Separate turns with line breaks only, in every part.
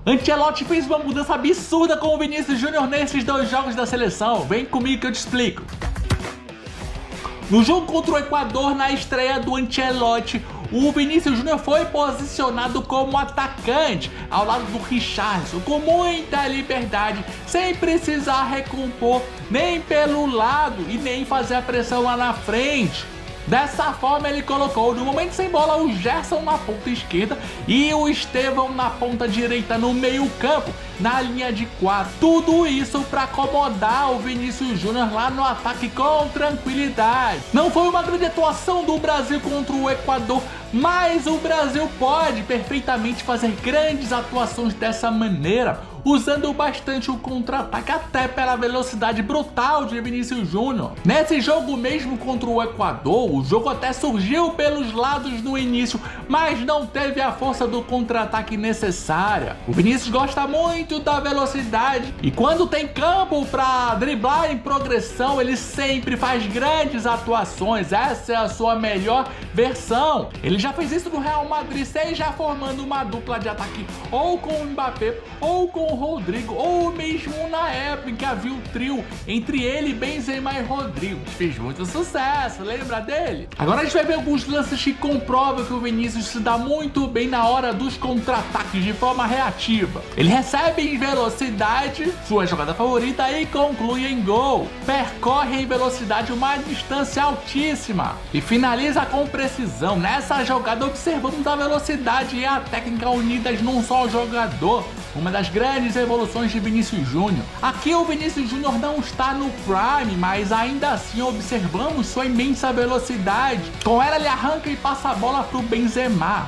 Ancelotti fez uma mudança absurda com o Vinícius Júnior nesses 2 jogos da seleção. Vem comigo que eu te explico. No jogo contra o Equador, na estreia do Ancelotti, o Vinícius Júnior foi posicionado como atacante, ao lado do Richarlison, com muita liberdade, sem precisar recompor nem pelo lado e nem fazer a pressão lá na frente. Dessa forma ele colocou no momento sem bola o Gerson na ponta esquerda e o Estevão na ponta direita no meio campo, na linha de 4. Tudo isso para acomodar o Vinícius Júnior lá no ataque com tranquilidade. Não foi uma grande atuação do Brasil contra o Equador, mas o Brasil pode perfeitamente fazer grandes atuações dessa maneira, usando bastante o contra-ataque até pela velocidade brutal de Vinícius Júnior. Nesse jogo mesmo contra o Equador, o jogo até surgiu pelos lados no início, mas não teve a força do contra-ataque necessária. O Vinícius gosta muito da velocidade e quando tem campo para driblar em progressão, ele sempre faz grandes atuações. Essa é a sua melhor versão. Ele já fez isso no Real Madrid, seja formando uma dupla de ataque ou com o Mbappé ou com o Rodrigo, ou mesmo na época em que havia o trio entre ele, Benzema e Rodrigo, que fez muito sucesso, lembra dele? Agora a gente vai ver alguns lances que comprovam que o Vinícius se dá muito bem na hora dos contra-ataques de forma reativa. Ele recebe em velocidade, sua jogada favorita, e conclui em gol. Percorre em velocidade uma distância altíssima e finaliza com precisão. Nessa jogada observamos a velocidade e a técnica unidas num só jogador, uma das grandes evoluções de Vinícius Júnior. Aqui o Vinícius Júnior não está no prime, mas ainda assim observamos sua imensa velocidade. Com ela ele arranca e passa a bola para o Benzema.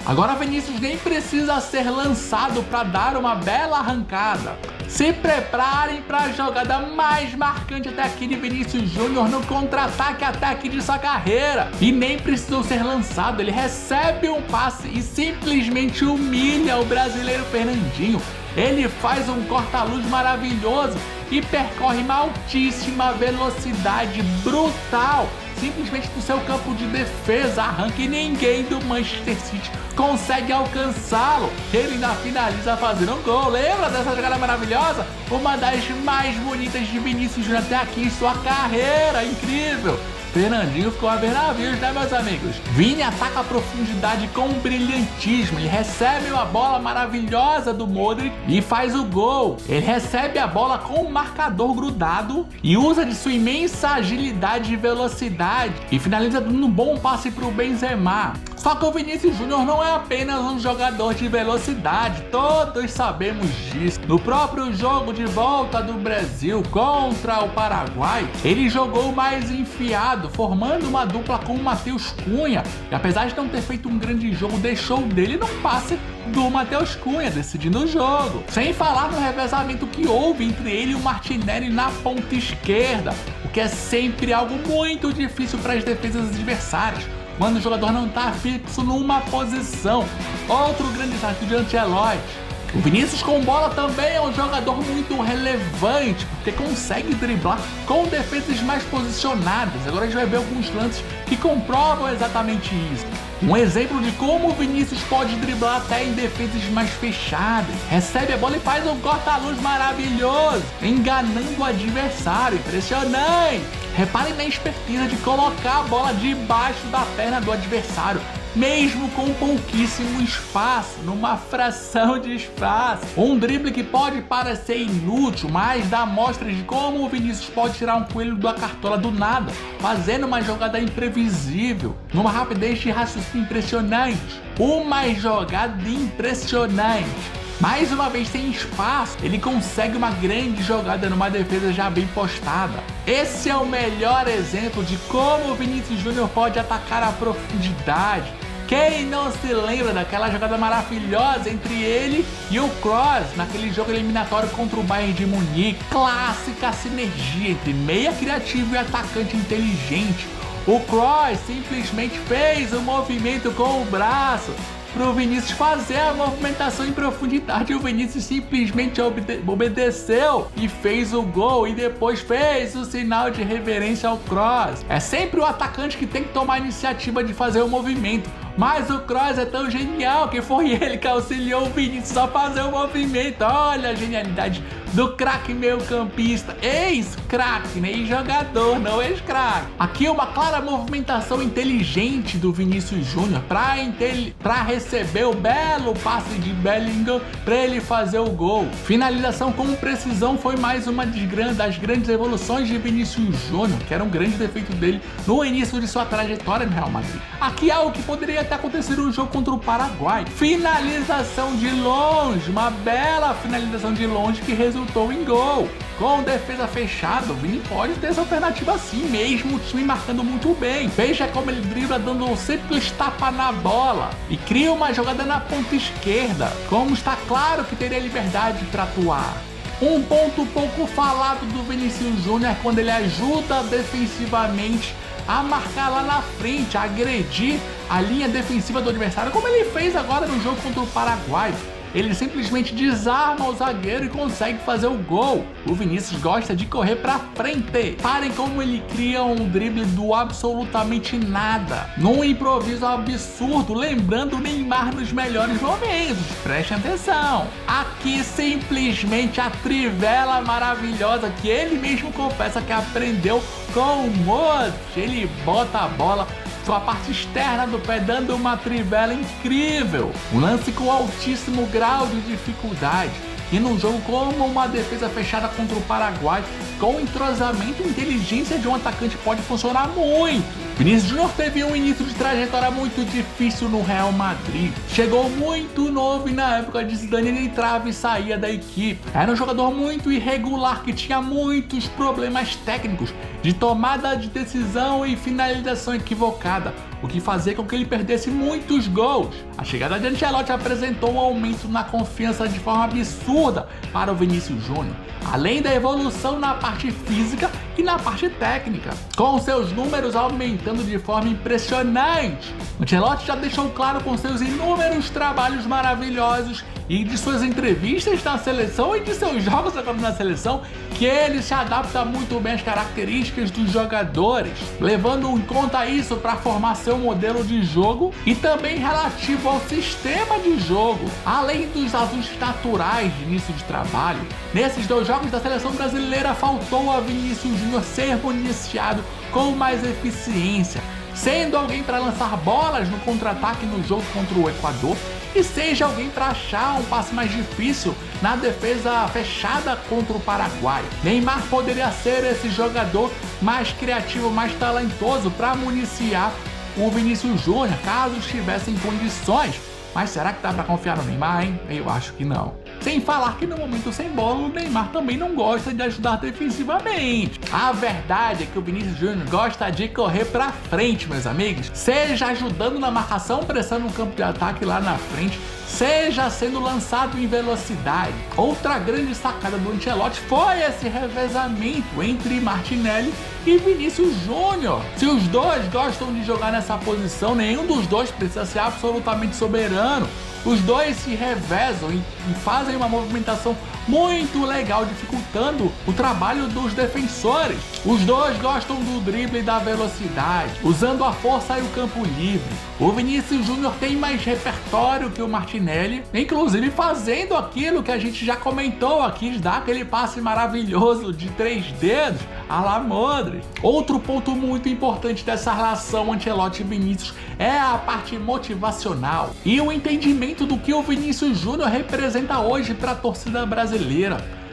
Agora Vinícius nem precisa ser lançado para dar uma bela arrancada. Se preparem para a jogada mais marcante até aqui de Vinícius Júnior no contra-ataque até aqui de sua carreira. E nem precisou ser lançado, ele recebe um passe e simplesmente humilha o brasileiro Fernandinho. Ele faz um corta-luz maravilhoso e percorre uma altíssima velocidade brutal, simplesmente do seu campo de defesa, arranca e ninguém do Manchester City consegue alcançá-lo. Ele ainda finaliza fazendo um gol. Lembra dessa jogada maravilhosa? Uma das mais bonitas de Vinícius Júnior até aqui em sua carreira, incrível. Fernandinho ficou a ver navios, né, meus amigos? Vini ataca a profundidade com brilhantismo. Ele recebe uma bola maravilhosa do Modric e faz o gol. Ele recebe a bola com o marcador grudado e usa de sua imensa agilidade e velocidade e finaliza dando um bom passe para o Benzema. Só que o Vinícius Júnior não é apenas um jogador de velocidade, todos sabemos disso. No próprio jogo de volta do Brasil contra o Paraguai, ele jogou mais enfiado, formando uma dupla com o Matheus Cunha. E apesar de não ter feito um grande jogo, deixou dele num passe do Matheus Cunha, decidindo o jogo. Sem falar no revezamento que houve entre ele e o Martinelli na ponta esquerda, o que é sempre algo muito difícil para as defesas adversárias, quando o jogador não está fixo numa posição. Outro grande desafio de Ancelotti. O Vinícius com bola também é um jogador muito relevante, porque consegue driblar com defesas mais posicionadas. Agora a gente vai ver alguns lances que comprovam exatamente isso. Um exemplo de como o Vinícius pode driblar até em defesas mais fechadas. Recebe a bola e faz um corta-luz maravilhoso, enganando o adversário. Impressionante! Reparem na esperteza de colocar a bola debaixo da perna do adversário, mesmo com pouquíssimo espaço, numa fração de espaço. Um drible que pode parecer inútil, mas dá mostras de como o Vinícius pode tirar um coelho da cartola do nada, fazendo uma jogada imprevisível, numa rapidez de raciocínio impressionante. Uma jogada impressionante. Mais uma vez sem espaço, ele consegue uma grande jogada numa defesa já bem postada. Esse é o melhor exemplo de como o Vinícius Júnior pode atacar a profundidade. Quem não se lembra daquela jogada maravilhosa entre ele e o Kroos naquele jogo eliminatório contra o Bayern de Munique? Clássica sinergia entre meia criativo e atacante inteligente. O Kroos simplesmente fez o movimento com o braço para o Vinícius fazer a movimentação em profundidade. O Vinícius simplesmente obedeceu e fez o gol, e depois fez o sinal de reverência ao Kroos. É sempre o atacante que tem que tomar a iniciativa de fazer o movimento. Mas o Kroos é tão genial que foi ele que auxiliou o Vinícius a fazer o movimento. Olha a genialidade do craque meio-campista, ex-craque, né? Ex-jogador, não ex-craque. Aqui uma clara movimentação inteligente do Vinícius Júnior para receber o belo passe de Bellingham para ele fazer o gol. Finalização com precisão foi mais uma das grandes evoluções de Vinícius Júnior, que era um grande defeito dele no início de sua trajetória no Real Madrid. Aqui é algo que poderia até acontecer no jogo contra o Paraguai. Finalização de longe, uma bela finalização de longe que resultou em gol. Com defesa fechada, o Vini pode ter essa alternativa assim, mesmo o time marcando muito bem. Veja como ele dribla dando um simples tapa na bola e cria uma jogada na ponta esquerda, como está claro que teria liberdade para atuar. Um ponto pouco falado do Vinícius Júnior é quando ele ajuda defensivamente a marcar lá na frente, a agredir a linha defensiva do adversário, como ele fez agora no jogo contra o Paraguai. Ele simplesmente desarma o zagueiro e consegue fazer o gol. O Vinícius gosta de correr pra frente. Parem como ele cria um drible do absolutamente nada, num improviso absurdo, lembrando o Neymar nos melhores momentos. Prestem atenção. Aqui simplesmente a trivela maravilhosa que ele mesmo confessa que aprendeu com o Modric. Ele bota a bola sua parte externa do pé, dando uma trivela incrível. Um lance com altíssimo grau de dificuldade. E num jogo como uma defesa fechada contra o Paraguai, com entrosamento e inteligência de um atacante pode funcionar muito. Vinícius Júnior teve um início de trajetória muito difícil no Real Madrid. Chegou muito novo e na época de Zidane ele entrava e saía da equipe. Era um jogador muito irregular que tinha muitos problemas técnicos de tomada de decisão e finalização equivocada, o que fazia com que ele perdesse muitos gols. A chegada de Ancelotti apresentou um aumento na confiança de forma absurda para o Vinícius Júnior, além da evolução na parte física e na parte técnica, com seus números aumentando de forma impressionante. Ancelotti já deixou claro com seus inúmeros trabalhos maravilhosos e de suas entrevistas na seleção e de seus jogos agora na seleção que ele se adapta muito bem às características dos jogadores, levando em conta isso para formar seu modelo de jogo e também relativo ao sistema de jogo, além dos ajustes naturais de início de trabalho. Nesses dois jogos da seleção brasileira faltou a Vinícius Júnior ser municiado com mais eficiência, sendo alguém para lançar bolas no contra-ataque no jogo contra o Equador e seja alguém para achar um passe mais difícil na defesa fechada contra o Paraguai. Neymar poderia ser esse jogador mais criativo, mais talentoso para municiar o Vinícius Júnior, caso estivesse em condições. Mas será que dá para confiar no Neymar, hein? Eu acho que não. Sem falar que no momento sem bola, o Neymar também não gosta de ajudar defensivamente. A verdade é que o Vinícius Júnior gosta de correr pra frente, meus amigos. Seja ajudando na marcação, pressando o campo de ataque lá na frente, seja sendo lançado em velocidade. Outra grande sacada do Ancelotti foi esse revezamento entre Martinelli e Vinícius Júnior. Se os dois gostam de jogar nessa posição, nenhum dos dois precisa ser absolutamente soberano. Os dois se revezam e fazem uma movimentação muito legal, dificultando o trabalho dos defensores. Os dois gostam do drible e da velocidade, usando a força e o campo livre. O Vinícius Júnior tem mais repertório que o Martinelli, inclusive fazendo aquilo que a gente já comentou aqui, de dar aquele passe maravilhoso de 3 dedos à la Modric. Outro ponto muito importante dessa relação Ancelotti e Vinícius é a parte motivacional e o entendimento do que o Vinícius Júnior representa hoje para a torcida brasileira.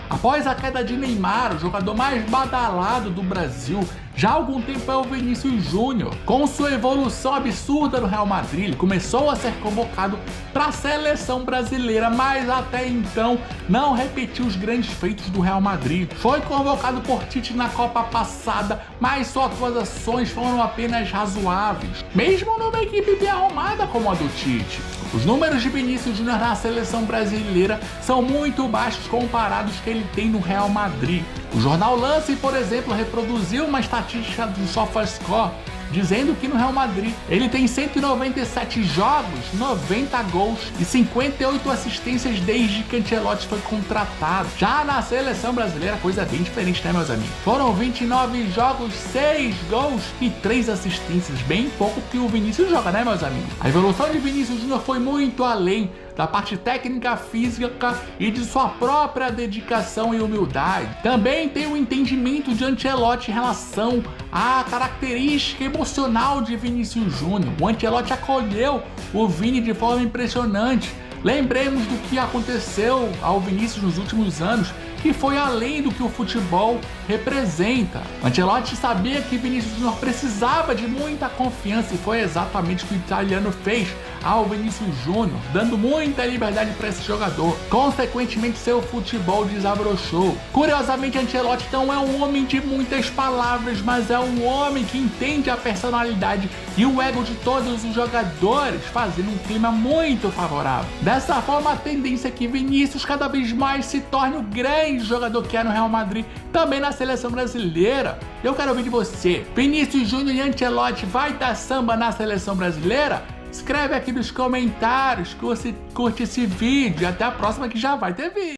Após a queda de Neymar, o jogador mais badalado do Brasil já há algum tempo é o Vinícius Júnior. Com sua evolução absurda no Real Madrid, ele começou a ser convocado para a seleção brasileira, mas até então não repetiu os grandes feitos do Real Madrid. Foi convocado por Tite na Copa passada, mas suas atuações foram apenas razoáveis, mesmo numa equipe bem arrumada como a do Tite. Os números de Vinícius Júnior na seleção brasileira são muito baixos comparados que ele tem no Real Madrid. O jornal Lance, por exemplo, reproduziu uma estatística do SofaScore dizendo que no Real Madrid ele tem 197 jogos, 90 gols e 58 assistências desde que Ancelotti foi contratado. Já na seleção brasileira, coisa bem diferente, né, meus amigos? Foram 29 jogos, 6 gols e 3 assistências, bem pouco que o Vinícius joga, né, meus amigos? A evolução de Vinícius Júnior foi muito além da parte técnica, física e de sua própria dedicação e humildade. Também tem o entendimento de Ancelotti em relação à característica emocional de Vinícius Júnior. O Ancelotti acolheu o Vini de forma impressionante. Lembremos do que aconteceu ao Vinícius nos últimos anos, que foi além do que o futebol representa. Ancelotti sabia que Vinícius Júnior precisava de muita confiança e foi exatamente o que o italiano fez ao Vinícius Júnior, dando muita liberdade para esse jogador. Consequentemente, seu futebol desabrochou. Curiosamente, Ancelotti não é um homem de muitas palavras, mas é um homem que entende a personalidade e o ego de todos os jogadores, fazendo um clima muito favorável. Dessa forma, a tendência é que Vinícius cada vez mais se torne o grande jogador que é no Real Madrid, também na seleção brasileira. Eu quero ouvir de você. Vinícius Júnior e Ancelotti vai dar samba na seleção brasileira? Escreve aqui nos comentários que você curte esse vídeo. Até a próxima, que já vai ter vídeo.